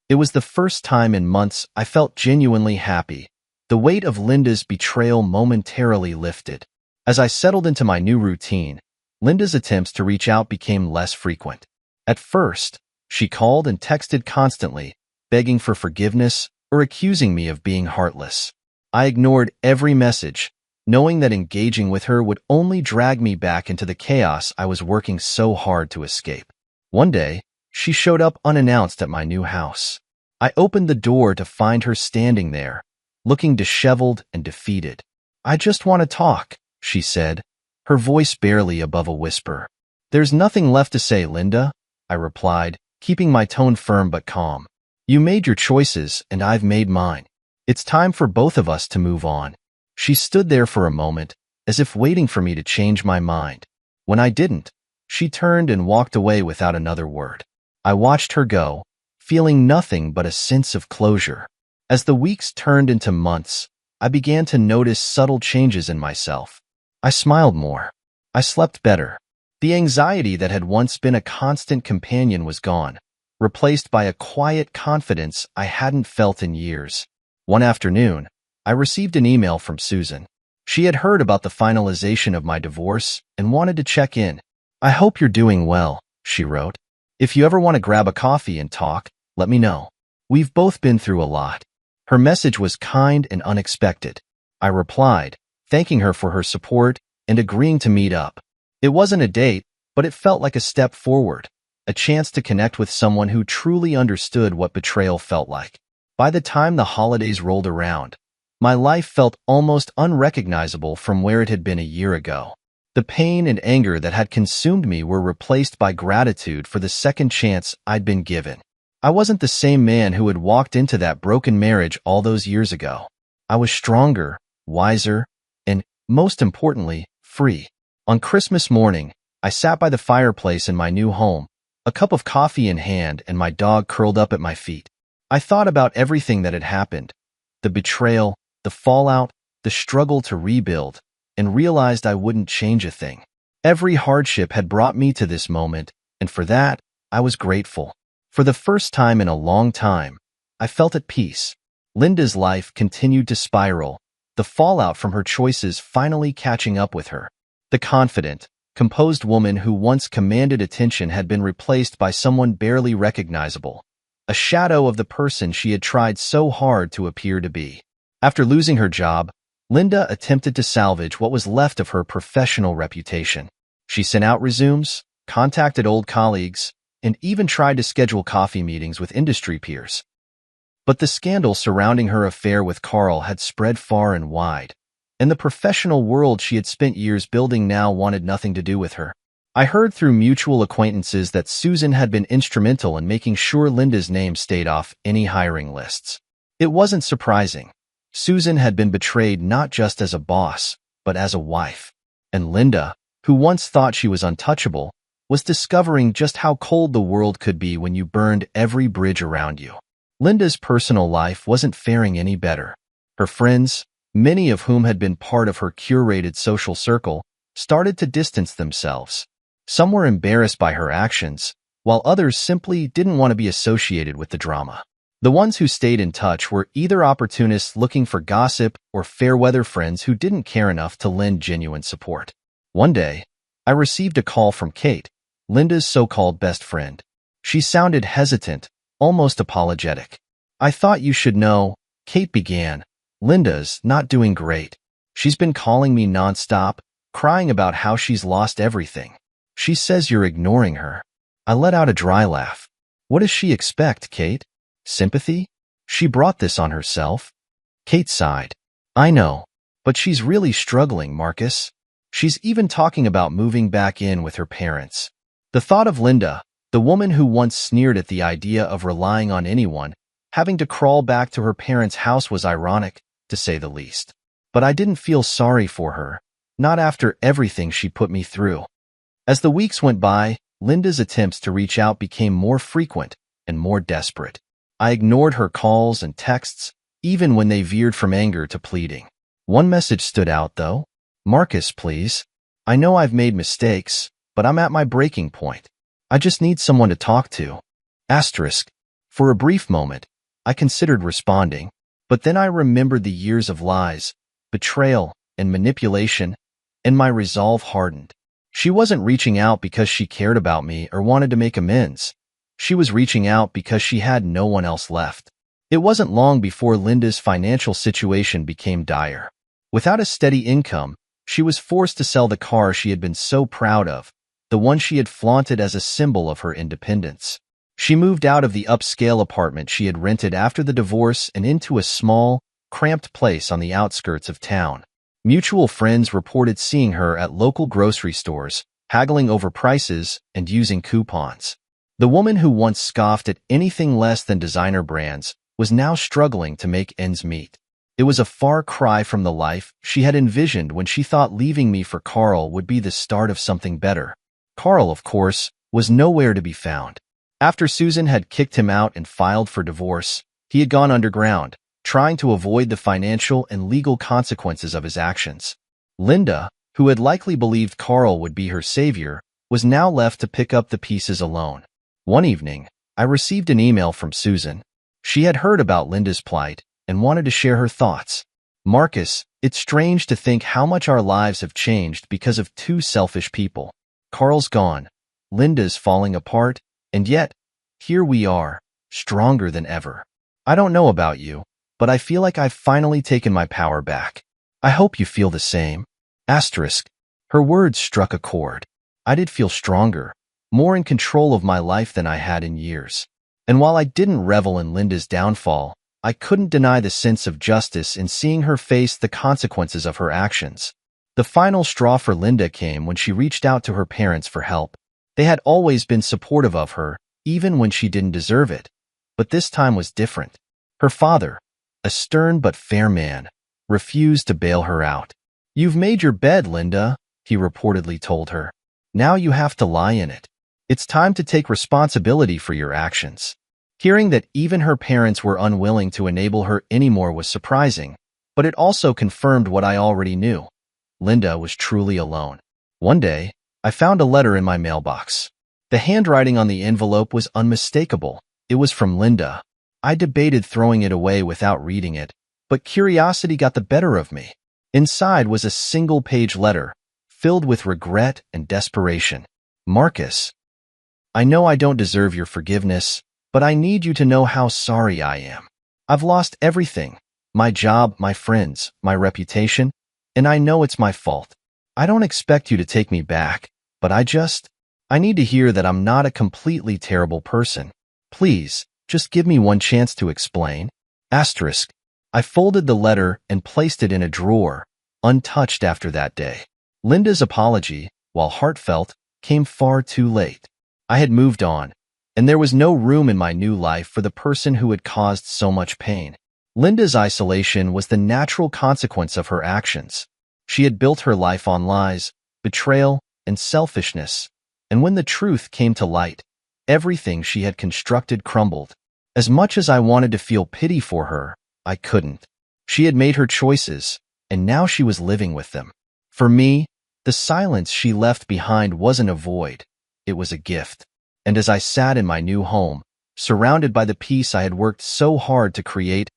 It was the first time in months I felt genuinely happy. The weight of Linda's betrayal momentarily lifted. As I settled into my new routine, Linda's attempts to reach out became less frequent. At first, she called and texted constantly, begging for forgiveness or accusing me of being heartless. I ignored every message, knowing that engaging with her would only drag me back into the chaos I was working so hard to escape. One day, she showed up unannounced at my new house. I opened the door to find her standing there, looking disheveled and defeated. "I just want to talk," she said, her voice barely above a whisper. "There's nothing left to say, Linda," I replied, keeping my tone firm but calm. "You made your choices, and I've made mine. It's time for both of us to move on." She stood there for a moment, as if waiting for me to change my mind. When I didn't, she turned and walked away without another word. I watched her go, feeling nothing but a sense of closure. As the weeks turned into months, I began to notice subtle changes in myself. I smiled more. I slept better. The anxiety that had once been a constant companion was gone, replaced by a quiet confidence I hadn't felt in years. One afternoon, I received an email from Susan. She had heard about the finalization of my divorce and wanted to check in. "I hope you're doing well," she wrote. "If you ever want to grab a coffee and talk, let me know. We've both been through a lot." Her message was kind and unexpected. I replied, thanking her for her support and agreeing to meet up. It wasn't a date, but it felt like a step forward, a chance to connect with someone who truly understood what betrayal felt like. By the time the holidays rolled around, my life felt almost unrecognizable from where it had been a year ago. The pain and anger that had consumed me were replaced by gratitude for the second chance I'd been given. I wasn't the same man who had walked into that broken marriage all those years ago. I was stronger, wiser, and, most importantly, free. On Christmas morning, I sat by the fireplace in my new home, a cup of coffee in hand and my dog curled up at my feet. I thought about everything that had happened, the betrayal, the fallout, the struggle to rebuild, and realized I wouldn't change a thing. Every hardship had brought me to this moment, and for that, I was grateful. For the first time in a long time, I felt at peace. Linda's life continued to spiral, the fallout from her choices finally catching up with her. The confident, composed woman who once commanded attention had been replaced by someone barely recognizable, a shadow of the person she had tried so hard to appear to be. After losing her job, Linda attempted to salvage what was left of her professional reputation. She sent out resumes, contacted old colleagues, and even tried to schedule coffee meetings with industry peers. But the scandal surrounding her affair with Carl had spread far and wide, and the professional world she had spent years building now wanted nothing to do with her. I heard through mutual acquaintances that Susan had been instrumental in making sure Linda's name stayed off any hiring lists. It wasn't surprising. Susan had been betrayed not just as a boss, but as a wife. And Linda, who once thought she was untouchable, was discovering just how cold the world could be when you burned every bridge around you. Linda's personal life wasn't faring any better. Her friends, many of whom had been part of her curated social circle, started to distance themselves. Some were embarrassed by her actions, while others simply didn't want to be associated with the drama. The ones who stayed in touch were either opportunists looking for gossip or fair-weather friends who didn't care enough to lend genuine support. One day, I received a call from Kate, Linda's so-called best friend. She sounded hesitant, almost apologetic. "I thought you should know," Kate began. "Linda's not doing great. She's been calling me nonstop, crying about how she's lost everything. She says you're ignoring her." I let out a dry laugh. "What does she expect, Kate? Sympathy? She brought this on herself." Kate sighed. "I know, but she's really struggling, Marcus. She's even talking about moving back in with her parents." The thought of Linda, the woman who once sneered at the idea of relying on anyone, having to crawl back to her parents' house was ironic, to say the least. But I didn't feel sorry for her, not after everything she put me through. As the weeks went by, Linda's attempts to reach out became more frequent and more desperate. I ignored her calls and texts, even when they veered from anger to pleading. One message stood out, though. "Marcus, please. I know I've made mistakes, but I'm at my breaking point. I just need someone to talk to." Asterisk. For a brief moment, I considered responding, but then I remembered the years of lies, betrayal, and manipulation, and my resolve hardened. She wasn't reaching out because she cared about me or wanted to make amends. She was reaching out because she had no one else left. It wasn't long before Linda's financial situation became dire. Without a steady income, she was forced to sell the car she had been so proud of, the one she had flaunted as a symbol of her independence. She moved out of the upscale apartment she had rented after the divorce and into a small, cramped place on the outskirts of town. Mutual friends reported seeing her at local grocery stores, haggling over prices and using coupons. The woman who once scoffed at anything less than designer brands was now struggling to make ends meet. It was a far cry from the life she had envisioned when she thought leaving me for Carl would be the start of something better. Carl, of course, was nowhere to be found. After Susan had kicked him out and filed for divorce, he had gone underground, trying to avoid the financial and legal consequences of his actions. Linda, who had likely believed Carl would be her savior, was now left to pick up the pieces alone. One evening, I received an email from Susan. She had heard about Linda's plight and wanted to share her thoughts. "Marcus, it's strange to think how much our lives have changed because of two selfish people. Carl's gone, Linda's falling apart, and yet, here we are, stronger than ever. I don't know about you, but I feel like I've finally taken my power back. I hope you feel the same." Asterisk. Her words struck a chord. I did feel stronger, more in control of my life than I had in years. And while I didn't revel in Linda's downfall, I couldn't deny the sense of justice in seeing her face the consequences of her actions. The final straw for Linda came when she reached out to her parents for help. They had always been supportive of her, even when she didn't deserve it. But this time was different. Her father, a stern but fair man, refused to bail her out. "You've made your bed, Linda," he reportedly told her. "Now you have to lie in it. It's time to take responsibility for your actions." Hearing that even her parents were unwilling to enable her anymore was surprising, but it also confirmed what I already knew. Linda was truly alone. One day, I found a letter in my mailbox. The handwriting on the envelope was unmistakable. It was from Linda. I debated throwing it away without reading it, but curiosity got the better of me. Inside was a single-page letter, filled with regret and desperation. "Marcus, I know I don't deserve your forgiveness, but I need you to know how sorry I am. I've lost everything, my job, my friends, my reputation, and I know it's my fault. I don't expect you to take me back, but I need to hear that I'm not a completely terrible person. Please, just give me one chance to explain." Asterisk. I folded the letter and placed it in a drawer, untouched after that day. Linda's apology, while heartfelt, came far too late. I had moved on, and there was no room in my new life for the person who had caused so much pain. Linda's isolation was the natural consequence of her actions. She had built her life on lies, betrayal, and selfishness, And when the truth came to light, everything she had constructed crumbled. As much as I wanted to feel pity for her, I couldn't. She had made her choices, and now she was living with them. For me, the silence she left behind wasn't a void, it was a gift. And as I sat in my new home, surrounded by the peace I had worked so hard to create,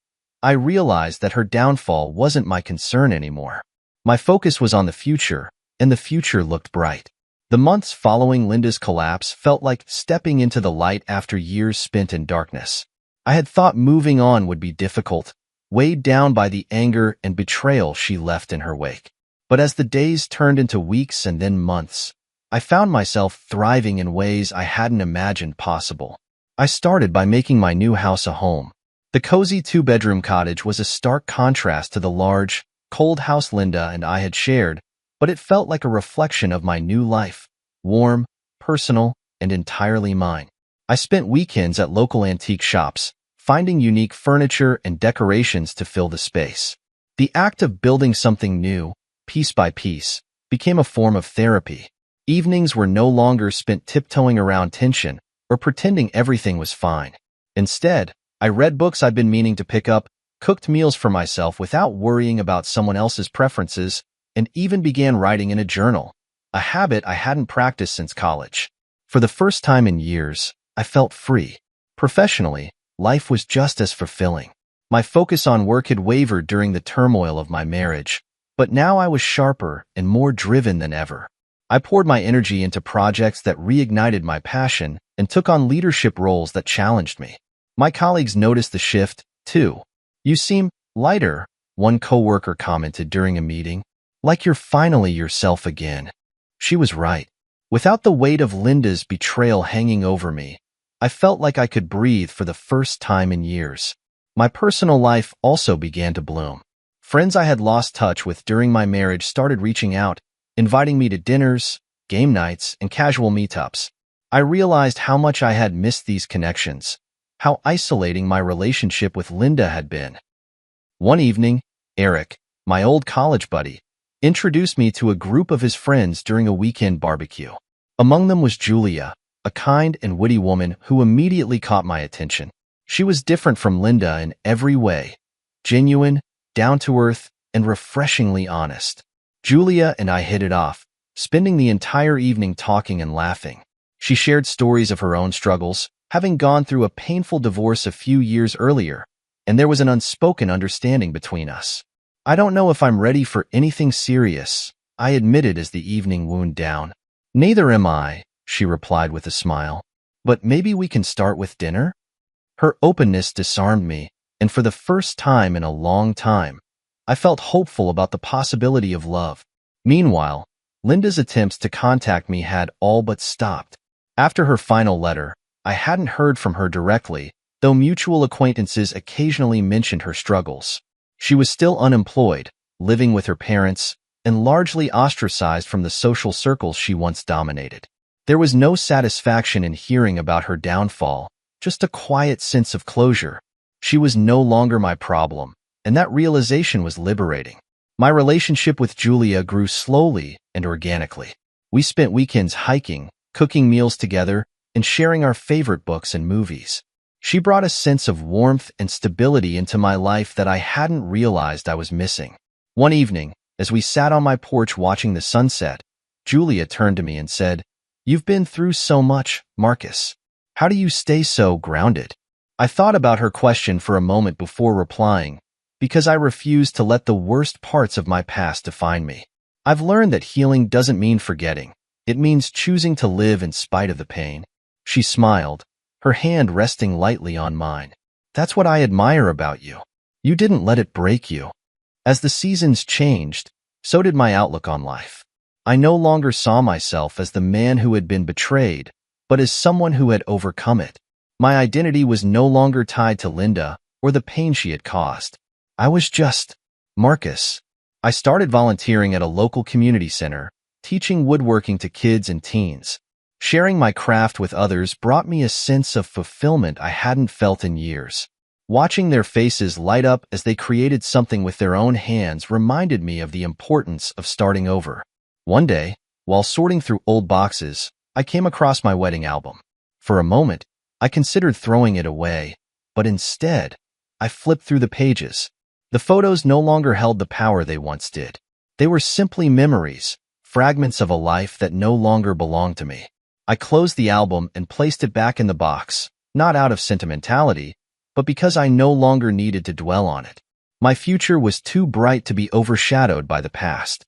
I realized that her downfall wasn't my concern anymore. My focus was on the future, and the future looked bright. The months following Linda's collapse felt like stepping into the light after years spent in darkness. I had thought moving on would be difficult, weighed down by the anger and betrayal she left in her wake. But as the days turned into weeks and then months, I found myself thriving in ways I hadn't imagined possible. I started by making my new house a home. The cozy two-bedroom cottage was a stark contrast to the large, cold house Linda and I had shared, but it felt like a reflection of my new life, warm, personal, and entirely mine. I spent weekends at local antique shops, finding unique furniture and decorations to fill the space. The act of building something new, piece by piece, became a form of therapy. Evenings were no longer spent tiptoeing around tension or pretending everything was fine. Instead, I read books I'd been meaning to pick up, cooked meals for myself without worrying about someone else's preferences, and even began writing in a journal, a habit I hadn't practiced since college. For the first time in years, I felt free. Professionally, life was just as fulfilling. My focus on work had wavered during the turmoil of my marriage, but now I was sharper and more driven than ever. I poured my energy into projects that reignited my passion and took on leadership roles that challenged me. My colleagues noticed the shift, too. "You seem lighter," one coworker commented during a meeting. "Like you're finally yourself again." She was right. Without the weight of Linda's betrayal hanging over me, I felt like I could breathe for the first time in years. My personal life also began to bloom. Friends I had lost touch with during my marriage started reaching out, inviting me to dinners, game nights, and casual meetups. I realized how much I had missed these connections, how isolating my relationship with Linda had been. One evening, Eric, my old college buddy, introduced me to a group of his friends during a weekend barbecue. Among them was Julia, a kind and witty woman who immediately caught my attention. She was different from Linda in every way, genuine, down-to-earth, and refreshingly honest. Julia and I hit it off, spending the entire evening talking and laughing. She shared stories of her own struggles, having gone through a painful divorce a few years earlier, and there was an unspoken understanding between us. "I don't know if I'm ready for anything serious," I admitted as the evening wound down. "Neither am I," she replied with a smile. "But maybe we can start with dinner?" Her openness disarmed me, and for the first time in a long time, I felt hopeful about the possibility of love. Meanwhile, Linda's attempts to contact me had all but stopped. After her final letter, I hadn't heard from her directly, though mutual acquaintances occasionally mentioned her struggles. She was still unemployed, living with her parents, and largely ostracized from the social circles she once dominated. There was no satisfaction in hearing about her downfall, just a quiet sense of closure. She was no longer my problem, and that realization was liberating. My relationship with Julia grew slowly and organically. We spent weekends hiking, cooking meals together, and sharing our favorite books and movies. She brought a sense of warmth and stability into my life that I hadn't realized I was missing. One evening, as we sat on my porch watching the sunset, Julia turned to me and said, "You've been through so much, Marcus. How do you stay so grounded?" I thought about her question for a moment before replying, because I refused to let the worst parts of my past define me. I've learned that healing doesn't mean forgetting. It means choosing to live in spite of the pain. She smiled, her hand resting lightly on mine. "That's what I admire about you. You didn't let it break you." As the seasons changed, so did my outlook on life. I no longer saw myself as the man who had been betrayed, but as someone who had overcome it. My identity was no longer tied to Linda or the pain she had caused. I was just Marcus. I started volunteering at a local community center, teaching woodworking to kids and teens. Sharing my craft with others brought me a sense of fulfillment I hadn't felt in years. Watching their faces light up as they created something with their own hands reminded me of the importance of starting over. One day, while sorting through old boxes, I came across my wedding album. For a moment, I considered throwing it away, but instead, I flipped through the pages. The photos no longer held the power they once did. They were simply memories, fragments of a life that no longer belonged to me. I closed the album and placed it back in the box, not out of sentimentality, but because I no longer needed to dwell on it. My future was too bright to be overshadowed by the past.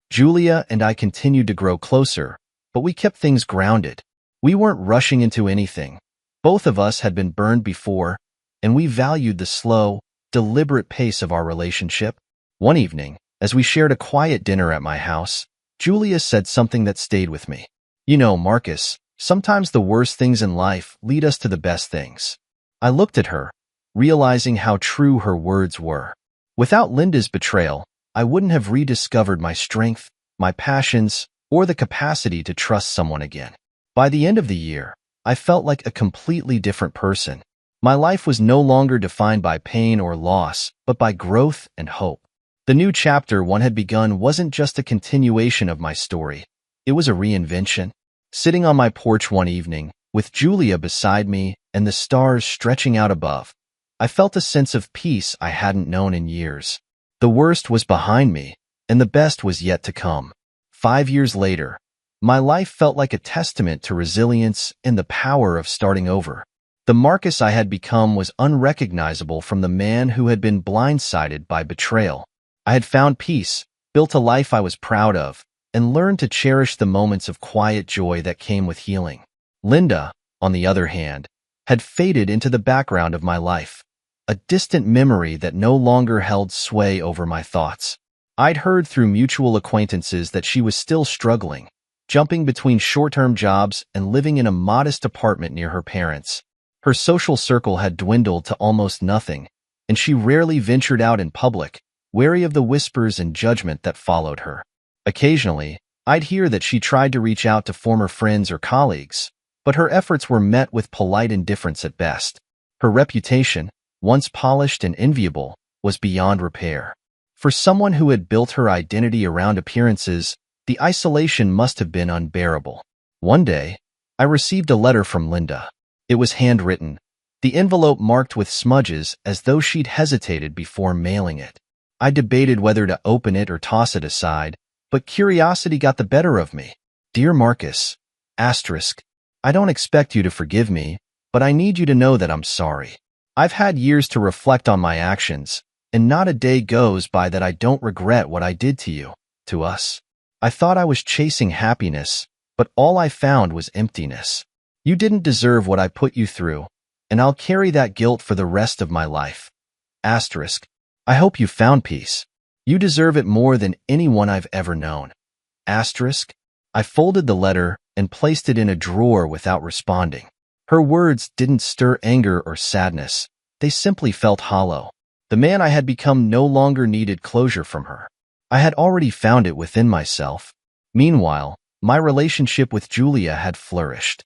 Julia and I continued to grow closer, but we kept things grounded. We weren't rushing into anything. Both of us had been burned before, and we valued the slow, deliberate pace of our relationship. One evening, as we shared a quiet dinner at my house, Julia said something that stayed with me. "You know, Marcus, sometimes the worst things in life lead us to the best things." I looked at her, realizing how true her words were. Without Linda's betrayal, I wouldn't have rediscovered my strength, my passions, or the capacity to trust someone again. By the end of the year, I felt like a completely different person. My life was no longer defined by pain or loss, but by growth and hope. The new chapter one had begun wasn't just a continuation of my story. It was a reinvention. Sitting on my porch one evening, with Julia beside me and the stars stretching out above, I felt a sense of peace I hadn't known in years. The worst was behind me, and the best was yet to come. 5 years later, my life felt like a testament to resilience and the power of starting over. The Marcus I had become was unrecognizable from the man who had been blindsided by betrayal. I had found peace, built a life I was proud of, and learned to cherish the moments of quiet joy that came with healing. Linda, on the other hand, had faded into the background of my life, a distant memory that no longer held sway over my thoughts. I'd heard through mutual acquaintances that she was still struggling, jumping between short-term jobs and living in a modest apartment near her parents. Her social circle had dwindled to almost nothing, and she rarely ventured out in public, wary of the whispers and judgment that followed her. Occasionally, I'd hear that she tried to reach out to former friends or colleagues, but her efforts were met with polite indifference at best. Her reputation, once polished and enviable, was beyond repair. For someone who had built her identity around appearances, the isolation must have been unbearable. One day, I received a letter from Linda. It was handwritten, the envelope marked with smudges as though she'd hesitated before mailing it. I debated whether to open it or toss it aside, but curiosity got the better of me. "Dear Marcus, asterisk, I don't expect you to forgive me, but I need you to know that I'm sorry. I've had years to reflect on my actions, and not a day goes by that I don't regret what I did to you, to us. I thought I was chasing happiness, but all I found was emptiness. You didn't deserve what I put you through, and I'll carry that guilt for the rest of my life. Asterisk, I hope you found peace. You deserve it more than anyone I've ever known. Asterisk, I folded the letter and placed it in a drawer without responding. Her words didn't stir anger or sadness. They simply felt hollow. The man I had become no longer needed closure from her. I had already found it within myself. Meanwhile, my relationship with Julia had flourished.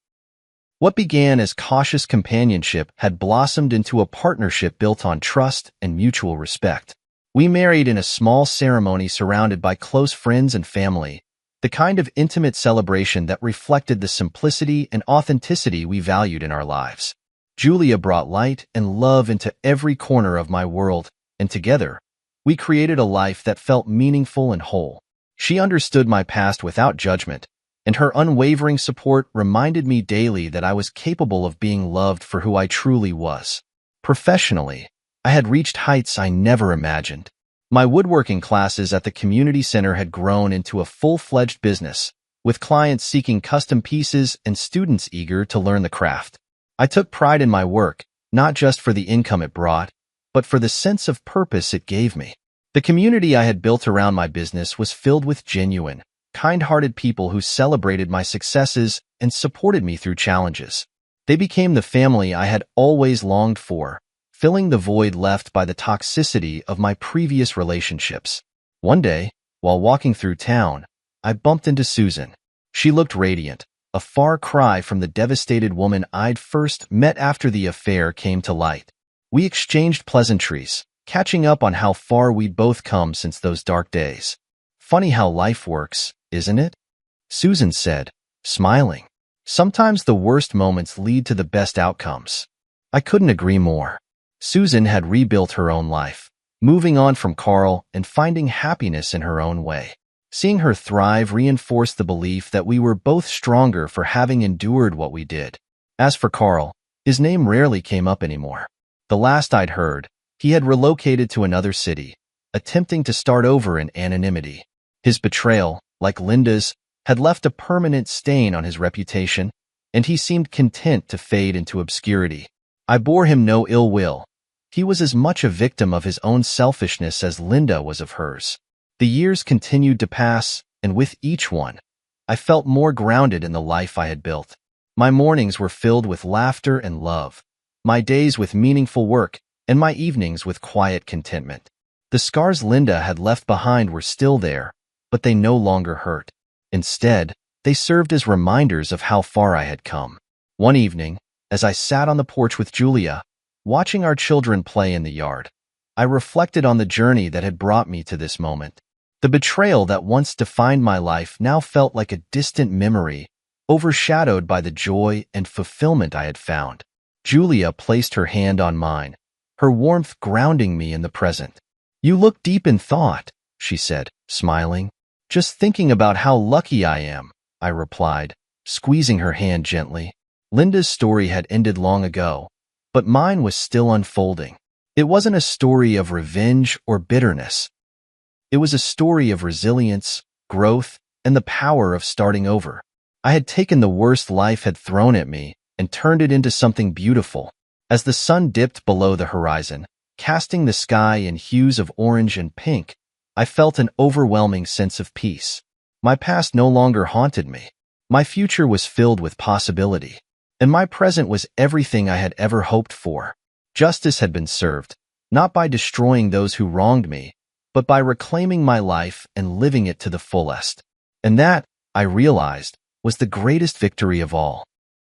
What began as cautious companionship had blossomed into a partnership built on trust and mutual respect. We married in a small ceremony surrounded by close friends and family, the kind of intimate celebration that reflected the simplicity and authenticity we valued in our lives. Julia brought light and love into every corner of my world, and together, we created a life that felt meaningful and whole. She understood my past without judgment, and her unwavering support reminded me daily that I was capable of being loved for who I truly was. Professionally, I had reached heights I never imagined. My woodworking classes at the community center had grown into a full-fledged business, with clients seeking custom pieces and students eager to learn the craft. I took pride in my work, not just for the income it brought, but for the sense of purpose it gave me. The community I had built around my business was filled with genuine, kind-hearted people who celebrated my successes and supported me through challenges. They became the family I had always longed for, filling the void left by the toxicity of my previous relationships. One day, while walking through town, I bumped into Susan. She looked radiant, a far cry from the devastated woman I'd first met after the affair came to light. We exchanged pleasantries, catching up on how far we'd both come since those dark days. "Funny how life works, isn't it?" Susan said, smiling. Sometimes the worst moments lead to the best outcomes. I couldn't agree more. Susan had rebuilt her own life, moving on from Carl and finding happiness in her own way. Seeing her thrive reinforced the belief that we were both stronger for having endured what we did. As for Carl, his name rarely came up anymore. The last I'd heard, he had relocated to another city, attempting to start over in anonymity. His betrayal, like Linda's, had left a permanent stain on his reputation, and he seemed content to fade into obscurity. I bore him no ill will. He was as much a victim of his own selfishness as Linda was of hers. The years continued to pass, and with each one, I felt more grounded in the life I had built. My mornings were filled with laughter and love, my days with meaningful work, and my evenings with quiet contentment. The scars Linda had left behind were still there, but they no longer hurt. Instead, they served as reminders of how far I had come. One evening, as I sat on the porch with Julia, watching our children play in the yard, I reflected on the journey that had brought me to this moment. The betrayal that once defined my life now felt like a distant memory, overshadowed by the joy and fulfillment I had found. Julia placed her hand on mine, her warmth grounding me in the present. "You look deep in thought," she said, smiling. "Just thinking about how lucky I am," I replied, squeezing her hand gently. Linda's story had ended long ago, but mine was still unfolding. It wasn't a story of revenge or bitterness. It was a story of resilience, growth, and the power of starting over. I had taken the worst life had thrown at me and turned it into something beautiful. As the sun dipped below the horizon, casting the sky in hues of orange and pink, I felt an overwhelming sense of peace. My past no longer haunted me. My future was filled with possibility, and my present was everything I had ever hoped for. Justice had been served, not by destroying those who wronged me, but by reclaiming my life and living it to the fullest. And that, I realized, was the greatest victory of all.